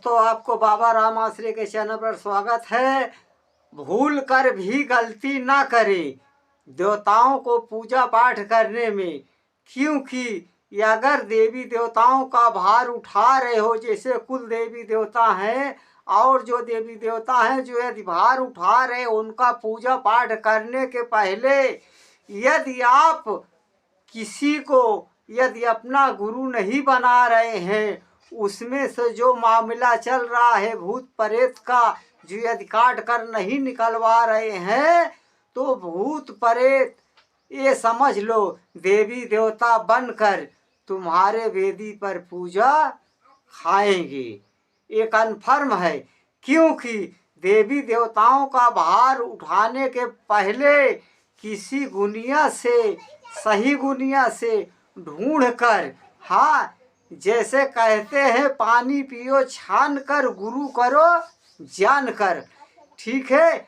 दोस्तों, आपको बाबा राम आश्रय के चैनल पर स्वागत है। भूल कर भी गलती ना करें देवताओं को पूजा पाठ करने में, क्योंकि अगर देवी देवताओं का भार उठा रहे हो, जैसे कुल देवी देवता हैं और जो देवी देवता हैं जो यदि भार उठा रहे उनका पूजा पाठ करने के पहले यदि आप किसी को यदि अपना गुरु नहीं बना रहे हैं, उसमें से जो मामला चल रहा है भूत प्रेत का, जो यदि काट कर नहीं निकलवा रहे हैं, तो भूत प्रेत ये समझ लो देवी देवता बनकर तुम्हारे वेदी पर पूजा खाएंगे। ये कन्फर्म है, क्योंकि देवी देवताओं का भार उठाने के पहले किसी गुनिया से, सही गुनिया से ढूंढ कर, हाँ, जैसे कहते हैं पानी पियो छान कर, गुरु करो जान कर, ठीक है।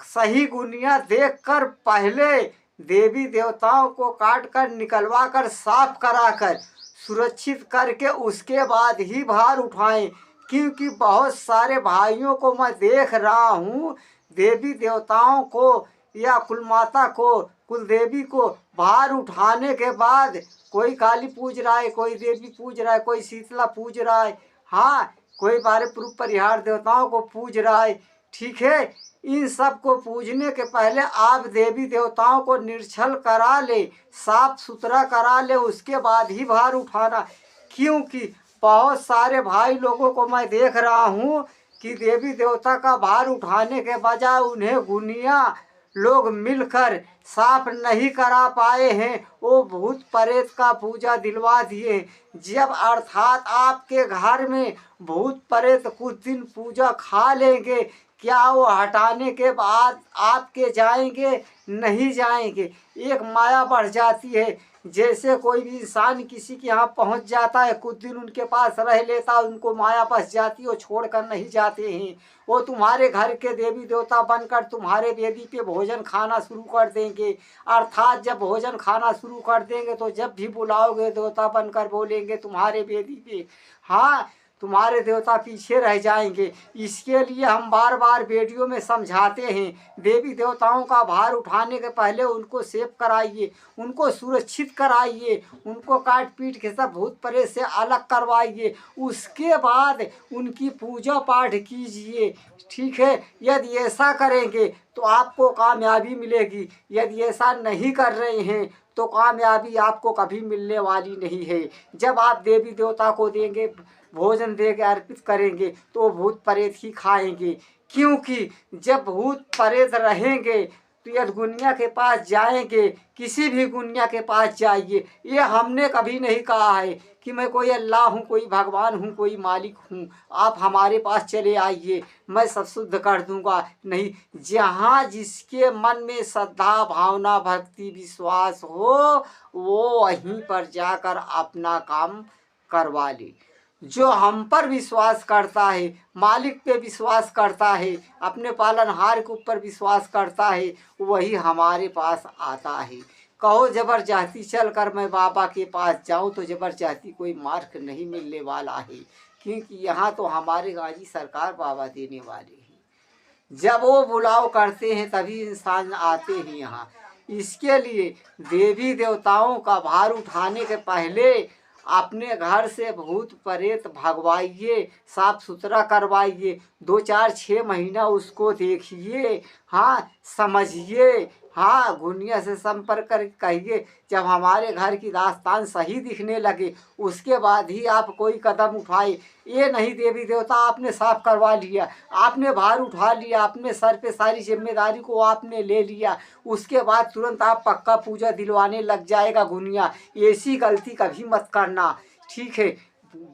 सही गुनिया देख कर पहले देवी देवताओं को काट कर निकलवा कर साफ करा कर सुरक्षित करके उसके बाद ही भार उठाएं। क्योंकि बहुत सारे भाइयों को मैं देख रहा हूँ, देवी देवताओं को या कुल माता को, कुल देवी को भार उठाने के बाद कोई काली पूज रहा है, कोई देवी पूज रहा है, कोई शीतला पूज रहा है, हाँ, कोई बारे पुरुष परिहार देवताओं को पूज रहा है, ठीक है। इन सब को पूजने के पहले आप देवी देवताओं को निर्छल करा ले, साफ सुथरा करा ले, उसके बाद ही भार उठाना। क्योंकि बहुत सारे भाई लोगों को मैं देख रहा हूँ कि देवी देवता का भार उठाने के बजाय उन्हें गुनिया लोग मिलकर साफ नहीं करा पाए हैं, वो भूत प्रेत का पूजा दिलवा दिए। जब अर्थात आपके घर में भूत प्रेत कुछ दिन पूजा खा लेंगे, क्या वो हटाने के बाद आपके जाएंगे? नहीं जाएंगे। एक माया बढ़ जाती है, जैसे कोई भी इंसान किसी के यहाँ पहुँच जाता है, कुछ दिन उनके पास रह लेता है, उनको माया बस जाती है, वो छोड़ कर नहीं जाते हैं। वो तुम्हारे घर के देवी देवता बनकर तुम्हारे वेदी पे भोजन खाना शुरू कर देंगे। अर्थात जब भोजन खाना शुरू कर देंगे तो जब भी बुलाओगे देवता बनकर बोलेंगे तुम्हारे वेदी पे, हाँ, तुम्हारे देवता पीछे रह जाएंगे। इसके लिए हम बार बार वीडियो में समझाते हैं, देवी देवताओं का भार उठाने के पहले उनको सेफ कराइए, उनको सुरक्षित कराइए, उनको काट पीट के सब भूत प्रेत से अलग करवाइए, उसके बाद उनकी पूजा पाठ कीजिए, ठीक है। यदि ऐसा करेंगे तो आपको कामयाबी मिलेगी। यदि ऐसा नहीं कर रहे हैं तो कामयाबी आपको कभी मिलने वाली नहीं है। जब आप देवी देवता को देंगे, भोजन देके अर्पित करेंगे, तो भूत प्रेत ही खाएंगे। क्योंकि जब भूत प्रेत रहेंगे तो यदि गुनिया के पास जाएंगे, किसी भी गुनिया के पास जाइए, ये हमने कभी नहीं कहा है कि मैं कोई अल्लाह हूँ, कोई भगवान हूँ, कोई मालिक हूँ, आप हमारे पास चले आइए, मैं सब शुद्ध कर दूंगा। नहीं, जहाँ जिसके मन में श्रद्धा भावना भक्ति विश्वास हो, वो वहीं पर जाकर अपना काम करवा ले। जो हम पर विश्वास करता है, मालिक पे विश्वास करता है, अपने पालनहार के ऊपर विश्वास करता है, वही हमारे पास आता है। कहो जबरदस्ती चल कर मैं बाबा के पास जाऊं तो जबरदस्ती कोई मार्ग नहीं मिलने वाला है। क्योंकि यहाँ तो हमारे गाजी सरकार बाबा देने वाले हैं। जब वो बुलाव करते हैं तभी इंसान आते हैं यहाँ। इसके लिए देवी देवताओं का भार उठाने के पहले अपने घर से भूत प्रेत भगवाइए, साफ सुथरा करवाइए, 2-4-6 महीना उसको देखिए, हाँ, समझिए, हाँ, गुनिया से संपर्क कर कहिए। जब हमारे घर की दास्तान सही दिखने लगे उसके बाद ही आप कोई कदम उठाए। ये नहीं देवी देवता आपने साफ करवा लिया, आपने भार उठा लिया, अपने सर पे सारी जिम्मेदारी को आपने ले लिया, उसके बाद तुरंत आप पक्का पूजा दिलवाने लग जाएगा गुनिया। ऐसी गलती कभी मत करना, ठीक है।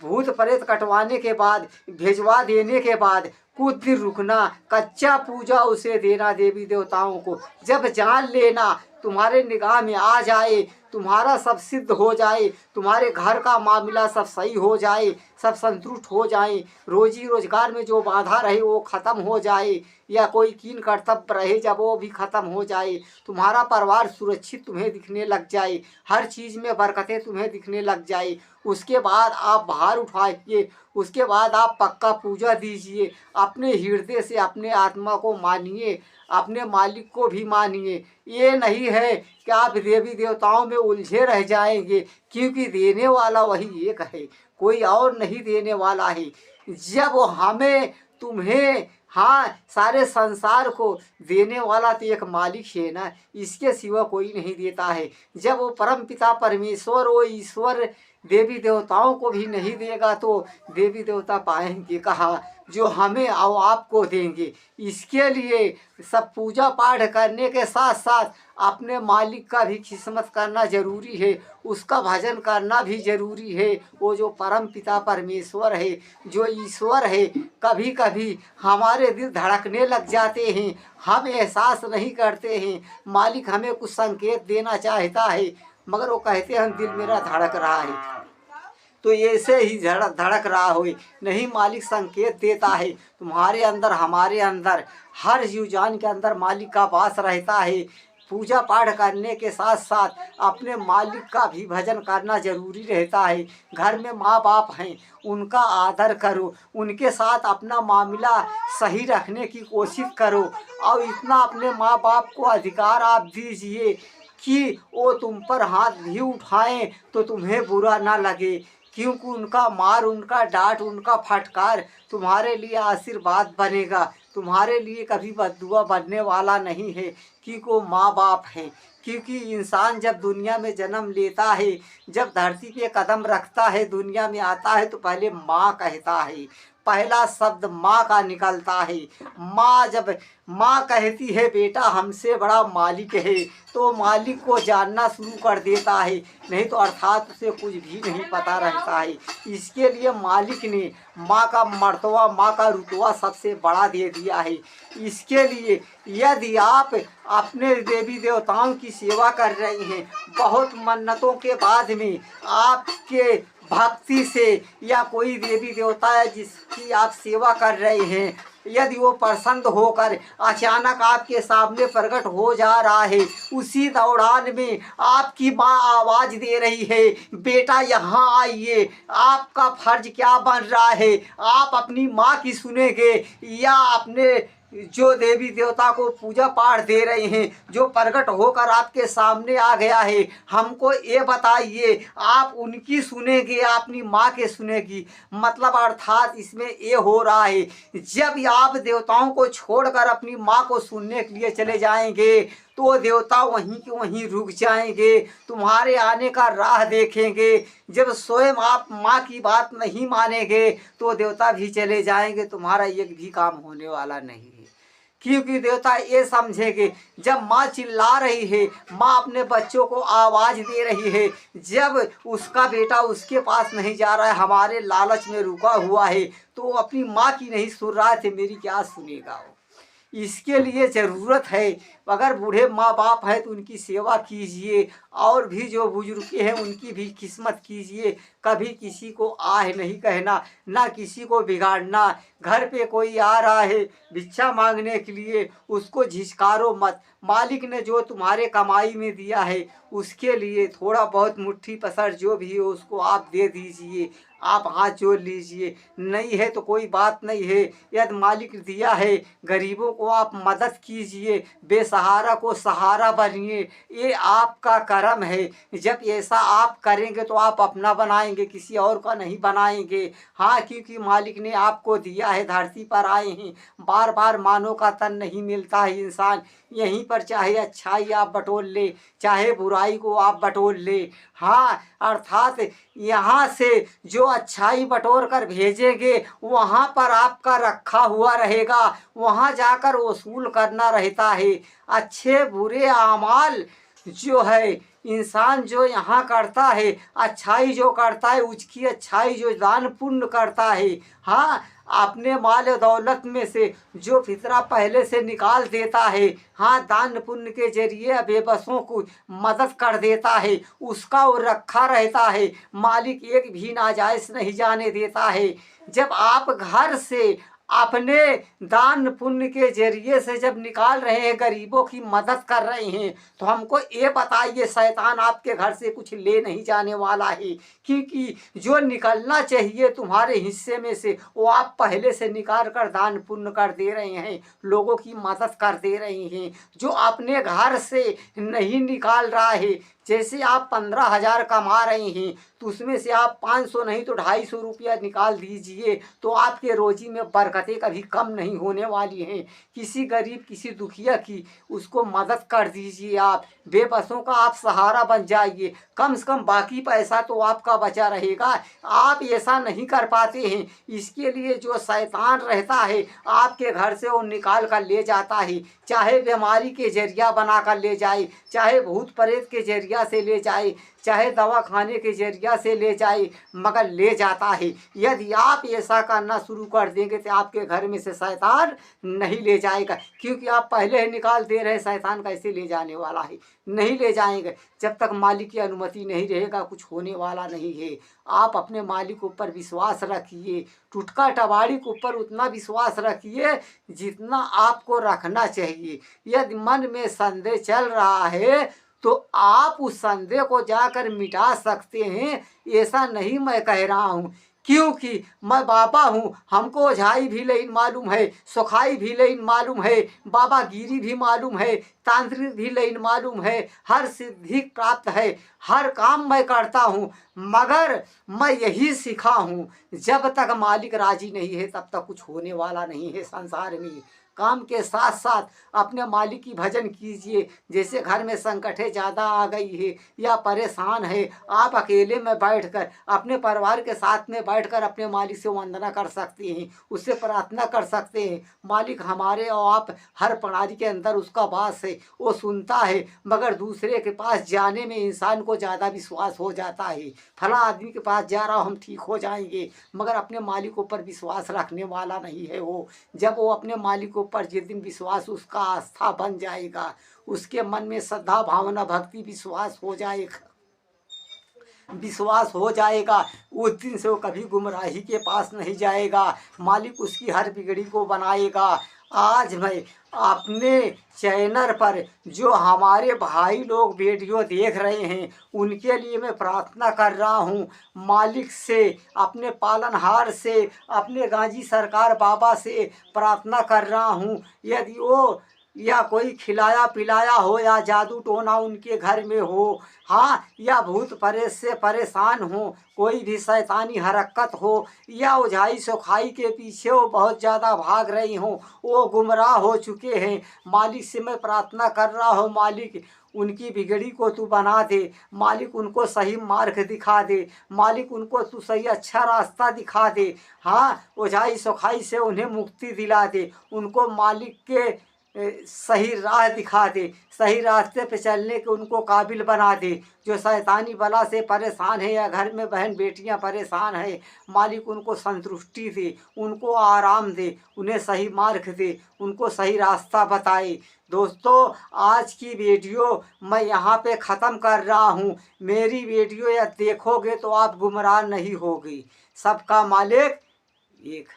भूत प्रेत कटवाने के बाद, भेजवा देने के बाद कुछ दिन रुकना, कच्चा पूजा उसे देना देवी देवताओं को। जब जान लेना तुम्हारे निगाह में आ जाए, तुम्हारा सब सिद्ध हो जाए, तुम्हारे घर का मामला सब सही हो जाए, सब संतुष्ट हो जाएं, रोजी रोजगार में जो बाधा रहे वो ख़त्म हो जाए, या कोई कीन कर्तव्य रहे जब वो भी ख़त्म हो जाए, तुम्हारा परिवार सुरक्षित तुम्हें दिखने लग जाए, हर चीज़ में बरकतें तुम्हें दिखने लग जाए। उसके बाद आप भार उठाइए, उसके बाद आप पक्का पूजा दीजिए, अपने हृदय से अपने आत्मा को मानिए, अपने मालिक को भी मानिए। ये नहीं है कि आप देवी देवताओं में उलझे रह जाएंगे, क्योंकि देने वाला वही एक है, कोई और नहीं देने वाला है। जब हमें तुम्हें, हाँ, सारे संसार को देने वाला तो एक मालिक है ना, इसके सिवा कोई नहीं देता है। जब वो परम पिता परमेश्वर, वो ईश्वर देवी देवताओं को भी नहीं देगा तो देवी देवता पाएंगे कहाँ जो हमें और आपको देंगे। इसके लिए सब पूजा पाठ करने के साथ साथ अपने मालिक का भी खिदमत करना जरूरी है, उसका भजन करना भी जरूरी है। वो जो परम पिता परमेश्वर है, जो ईश्वर है, कभी कभी हमारे दिल धड़कने लग जाते हैं, हम एहसास नहीं करते हैं। मालिक हमें कुछ संकेत देना चाहता है, मगर वो कहते हैं दिल मेरा धड़क रहा है, तो ऐसे ही धड़क रहा हो। नहीं, मालिक संकेत देता है, तुम्हारे अंदर हमारे अंदर हर जीव जान के अंदर मालिक का वास रहता है। पूजा पाठ करने के साथ साथ अपने मालिक का भी भजन करना जरूरी रहता है। घर में माँ बाप हैं, उनका आदर करो, उनके साथ अपना मामला सही रखने की कोशिश करो, और इतना अपने माँ बाप को अधिकार आप दीजिए कि वो तुम पर हाथ भी उठाएं तो तुम्हें बुरा ना लगे, क्योंकि उनका मार, उनका डांट, उनका फटकार तुम्हारे लिए आशीर्वाद बनेगा, तुम्हारे लिए कभी बद्दुआ बनने वाला नहीं है, क्योंकि वो माँ बाप हैं। क्योंकि इंसान जब दुनिया में जन्म लेता है, जब धरती पे कदम रखता है, दुनिया में आता है, तो पहले माँ कहता है, पहला शब्द माँ का निकलता है। माँ जब माँ कहती है बेटा हमसे बड़ा मालिक है, तो मालिक को जानना शुरू कर देता है, नहीं तो अर्थात उसे कुछ भी नहीं पता रहता है। इसके लिए मालिक ने माँ का मर्तबा, माँ का रुतबा सबसे बड़ा दे दिया है। इसके लिए यदि आप अपने देवी देवताओं की सेवा कर रहे हैं, बहुत मन्नतों के बाद में आपके भक्ति से, या कोई देवी देवता है जिसकी आप सेवा कर रहे हैं, यदि वो प्रसन्न होकर अचानक आपके सामने प्रकट हो जा रहा है, उसी दौरान में आपकी माँ आवाज़ दे रही है बेटा यहाँ आइए, आपका फर्ज क्या बन रहा है, आप अपनी माँ की सुनेंगे या अपने जो देवी देवता को पूजा पाठ दे रहे हैं, जो प्रकट होकर आपके सामने आ गया है, हमको ये बताइए आप उनकी सुनेंगे या अपनी माँ के सुनेगी। मतलब अर्थात इसमें ये हो रहा है, जब आप देवताओं को छोड़कर अपनी माँ को सुनने के लिए चले जाएंगे तो देवता वहीं के वहीं रुक जाएंगे, तुम्हारे आने का राह देखेंगे। जब स्वयं आप माँ की बात नहीं मानेंगे तो देवता भी चले जाएंगे, तुम्हारा एक भी काम होने वाला नहीं है। क्योंकि देवता ये समझेंगे जब माँ चिल्ला रही है, माँ अपने बच्चों को आवाज़ दे रही है, जब उसका बेटा उसके पास नहीं जा रहा है, हमारे लालच में रुका हुआ है, तो वो अपनी माँ की नहीं सुन रहा है, मेरी क्या सुनेगा वो। इसके लिए ज़रूरत है, अगर बूढ़े माँ बाप हैं तो उनकी सेवा कीजिए, और भी जो बुजुर्ग हैं उनकी भी खिदमत कीजिए। कभी किसी को आह नहीं कहना, ना किसी को बिगाड़ना। घर पे कोई आ रहा है भिक्षा मांगने के लिए, उसको झिझकारो मत। मालिक ने जो तुम्हारे कमाई में दिया है उसके लिए थोड़ा बहुत मुट्ठी पसर जो भी हो उसको आप दे दीजिए, आप हाथ जोड़ लीजिए। नहीं है तो कोई बात नहीं है, यदि मालिक दिया है गरीबों को आप मदद कीजिए, बेसहारा को सहारा बनिए, ये आपका कर्म है। जब ऐसा आप करेंगे तो आप अपना बनाएंगे, किसी और का नहीं बनाएंगे। हाँ, क्योंकि मालिक ने आपको दिया है, धरती पर आए हैं, बार बार मानव का तन नहीं मिलता है। इंसान यहीं पर चाहे अच्छाई आप बटोर ले, चाहे बुराई को आप बटोर ले। हाँ, अर्थात यहाँ से जो अच्छाई बटोर कर भेजेंगे वहाँ पर आपका रखा हुआ रहेगा, वहाँ जाकर वसूल करना रहता है। अच्छे बुरे आमाल जो है इंसान जो यहाँ करता है, अच्छाई जो करता है, उसकी अच्छाई जो दान पुण्य करता है, हाँ, अपने माल दौलत में से जो फितरा पहले से निकाल देता है, हाँ, दान पुण्य के जरिए बेबसों को मदद कर देता है, उसका वो रखा रहता है, मालिक एक भी नाजायज नहीं जाने देता है। जब आप घर से अपने दान पुण्य के जरिए से जब निकाल रहे हैं, गरीबों की मदद कर रहे हैं, तो हमको ये बताइए शैतान आपके घर से कुछ ले नहीं जाने वाला है, क्योंकि जो निकलना चाहिए तुम्हारे हिस्से में से वो आप पहले से निकाल कर दान पुण्य कर दे रहे हैं, लोगों की मदद कर दे रहे हैं। जो अपने घर से नहीं निकाल रहा है, जैसे आप 15,000 कमा रहे हैं, तो उसमें से आप 500 नहीं तो 250 रुपया निकाल दीजिए, तो आपके रोजी में बरकतें कभी कम नहीं होने वाली हैं। किसी गरीब किसी दुखिया की उसको मदद कर दीजिए, आप बेबसों का आप सहारा बन जाइए, कम से कम बाकी पैसा तो आपका बचा रहेगा। आप ऐसा नहीं कर पाते हैं, इसके लिए जो शैतान रहता है आपके घर से वो निकाल कर ले जाता है, चाहे बीमारी के जरिया बना कर ले जाए, चाहे भूत प्रेत के जरिया से ले जाए, चाहे दवा खाने के जरिया से ले जाए, मगर ले जाता है। यदि आप ऐसा करना शुरू कर देंगे तो आपके घर में से शैतान नहीं ले जाएगा, क्योंकि आप पहले ही निकाल दे रहे, शैतान कैसे ले जाने वाला है, नहीं ले जाएंगे। जब तक मालिक की अनुमति नहीं रहेगा कुछ होने वाला नहीं है। आप अपने मालिक के ऊपर विश्वास रखिए, टुटका टबाड़ी के ऊपर उतना विश्वास रखिए जितना आपको रखना चाहिए। यदि मन में संदेह चल रहा है तो आप उस संदेह को जाकर मिटा सकते हैं, ऐसा नहीं मैं कह रहा हूँ, क्योंकि मैं बाबा हूँ, हमको ओझाई भी लेकिन मालूम है, सुखाई भी लेकिन मालूम है, बाबा गिरी भी मालूम है, तांत्रिक भी लेकिन मालूम है, हर सिद्धि प्राप्त है, हर काम मैं करता हूँ, मगर मैं यही सीखा हूँ जब तक मालिक राजी नहीं है तब तक कुछ होने वाला नहीं है संसार में। काम के साथ साथ अपने मालिक की भजन कीजिए। जैसे घर में संकटें ज़्यादा आ गई है या परेशान है, आप अकेले में बैठकर अपने परिवार के साथ में बैठकर अपने मालिक से वंदना कर सकते हैं, उससे प्रार्थना कर सकते हैं। मालिक हमारे और आप हर प्रणाली के अंदर उसका वास है, वो सुनता है, मगर दूसरे के पास जाने में इंसान को ज़्यादा विश्वास हो जाता है। फला आदमी के पास जा रहा हूँ हम ठीक हो जाएंगे, मगर अपने मालिक पर विश्वास रखने वाला नहीं है वो। जब वो अपने मालिक पर जिस दिन विश्वास उसका आस्था बन जाएगा, उसके मन में श्रद्धा भावना भक्ति विश्वास हो जाएगा, उस दिन से वो कभी गुमराही के पास नहीं जाएगा, मालिक उसकी हर बिगड़ी को बनाएगा। आज मैं अपने चैनल पर जो हमारे भाई लोग वीडियो देख रहे हैं उनके लिए मैं प्रार्थना कर रहा हूँ, मालिक से, अपने पालनहार से, अपने गांधी सरकार बाबा से प्रार्थना कर रहा हूँ, यदि वो या कोई खिलाया पिलाया हो या जादू टोना उनके घर में हो, हाँ, या भूत प्रेत से परेशान हो, कोई भी शैतानी हरकत हो, या ओझाई सोखाई के पीछे वो बहुत ज़्यादा भाग रही हों, वो गुमराह हो चुके हैं, मालिक से मैं प्रार्थना कर रहा हूँ, मालिक उनकी बिगड़ी को तू बना दे, मालिक उनको सही मार्ग दिखा दे, मालिक उनको तू सही अच्छा रास्ता दिखा दे, हाँ, ओझाई सोखाई से उन्हें मुक्ति दिला दे, उनको मालिक के सही राह दिखा दे, सही रास्ते पे चलने के उनको काबिल बना दे। जो शैतानी बला से परेशान है या घर में बहन बेटियां परेशान है, मालिक उनको संतुष्टि दे, उनको आराम दे, उन्हें सही मार्ग दे, उनको सही रास्ता बताए। दोस्तों, आज की वीडियो मैं यहाँ पे ख़त्म कर रहा हूँ। मेरी वीडियो या देखोगे तो आप गुमराह नहीं होगी। सबका मालिक एक